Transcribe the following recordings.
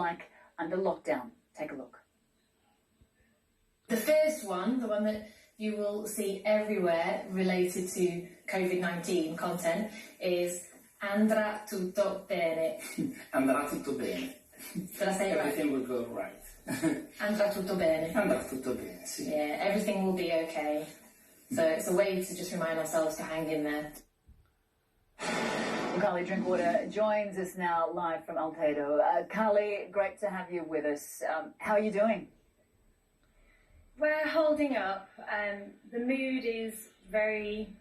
like under lockdown. Take a look. The first one, the one that you will see everywhere related to COVID-19 content, is andrà tutto bene. Andrà tutto bene. Did I say it right? Everything will go right. Andrà tutto bene. Andrà tutto bene, sì. Yeah, everything will be okay. So it's a way to just remind ourselves to hang in there. Carly Drinkwater joins us now live from Altedo. Carly, great to have you with us. How are you doing? We're holding up. The mood is very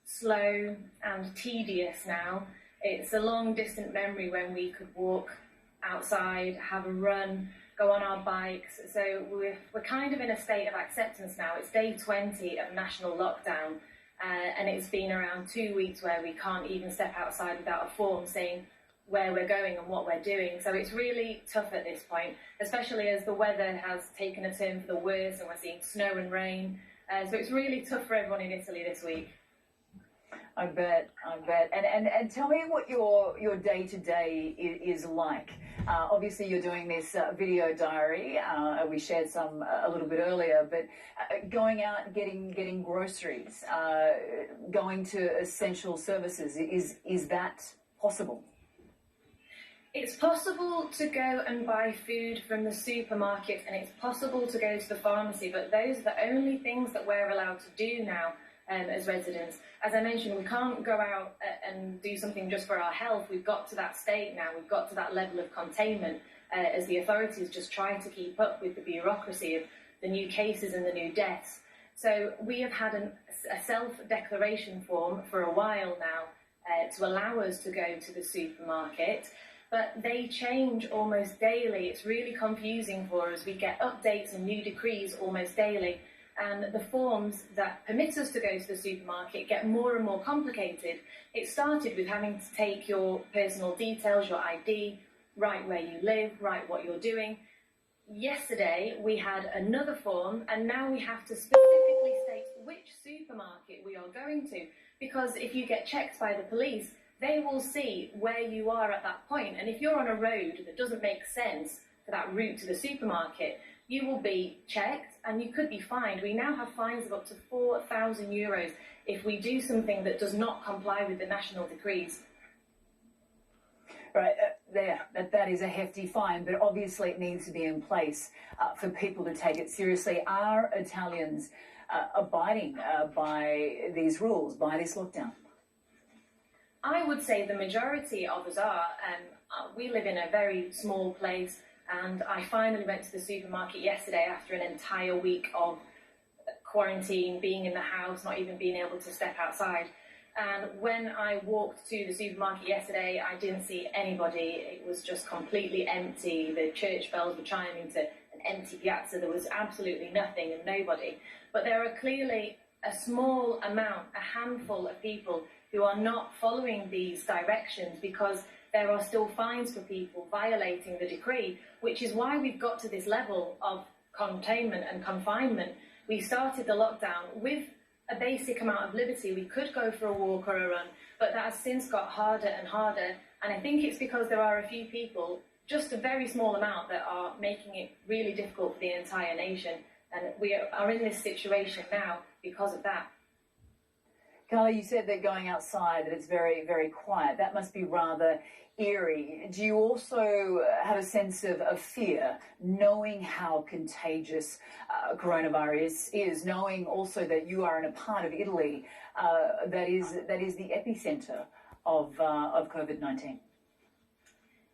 slow and tedious now. It's a long distant memory when we could walk outside, have a run, go on our bikes. So we're kind of in a state of acceptance now. It's day 20 of national lockdown. And it's been around 2 weeks where we can't even step outside without a form saying where we're going and what we're doing. So it's really tough at this point, especially as the weather has taken a turn for the worse and we're seeing snow and rain. So it's really tough for everyone in Italy this week. I bet. And tell me what your day-to-day is like. Obviously, you're doing this video diary. We shared some a little bit earlier, but going out, getting groceries, going to essential services, is that possible? It's possible to go and buy food from the supermarket, and it's possible to go to the pharmacy, but those are the only things that we're allowed to do now. As residents. As I mentioned, we can't go out and do something just for our health. We've got to that state now. We've got to that level of containment as the authorities just try to keep up with the bureaucracy of the new cases and the new deaths. So we have had a self-declaration form for a while now to allow us to go to the supermarket. But they change almost daily. It's really confusing for us. We get updates and new decrees almost daily. And the forms that permit us to go to the supermarket get more and more complicated. It started with having to take your personal details, your ID, write where you live, write what you're doing. Yesterday, we had another form, and now we have to specifically state which supermarket we are going to. Because if you get checked by the police, they will see where you are at that point. And if you're on a road that doesn't make sense for that route to the supermarket, you will be checked and you could be fined. We now have fines of up to €4,000 if we do something that does not comply with the national decrees. Right, that is a hefty fine, but obviously it needs to be in place for people to take it seriously. Are Italians abiding by these rules, by this lockdown? I would say the majority of us are. We live in a very small place. And I finally went to the supermarket yesterday after an entire week of quarantine, being in the house, not even being able to step outside. And when I walked to the supermarket yesterday, I didn't see anybody. It was just completely empty. The church bells were chiming to an empty piazza. There was absolutely nothing and nobody. But there are clearly a small amount, a handful of people who are not following these directions because there are still fines for people violating the decree, which is why we've got to this level of containment and confinement. We started the lockdown with a basic amount of liberty. We could go for a walk or a run, but that has since got harder and harder. And I think it's because there are a few people, just a very small amount, that are making it really difficult for the entire nation. And we are in this situation now because of that. Carly, you said that going outside, that it's very, very quiet. That must be rather eerie. Do you also have a sense of fear, knowing how contagious coronavirus is, knowing also that you are in a part of Italy that is the epicenter of COVID-19?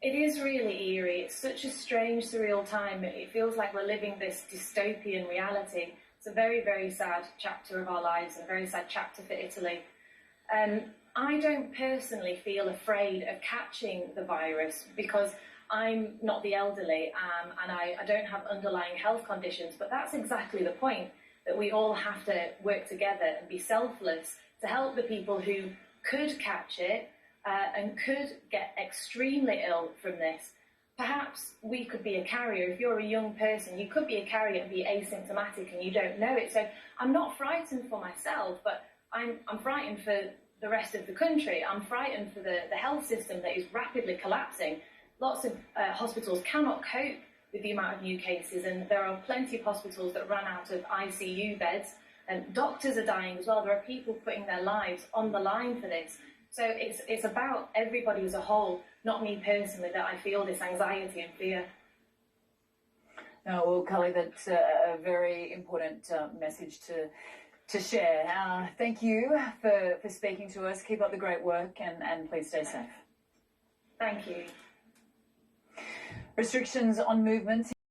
It is really eerie. It's such a strange, surreal time. It feels like we're living this dystopian reality. It's a very, very sad chapter of our lives and a very sad chapter for Italy. I don't personally feel afraid of catching the virus because I'm not the elderly and I don't have underlying health conditions, but that's exactly the point, that we all have to work together and be selfless to help the people who could catch it and could get extremely ill from this. Perhaps we could be a carrier. If you're a young person, you could be a carrier and be asymptomatic and you don't know it. So I'm not frightened for myself, but I'm frightened for the rest of the country. I'm frightened for the health system that is rapidly collapsing. lots of hospitals cannot cope with the amount of new cases, and there are plenty of hospitals that run out of ICU beds, and doctors are dying as well. There are people putting their lives on the line for this. So it's about everybody as a whole, not me personally, that I feel this anxiety and fear. No, well, Cully, that's a very important message to share. Thank you for speaking to us. Keep up the great work, and please stay safe. Thank you. Restrictions on movement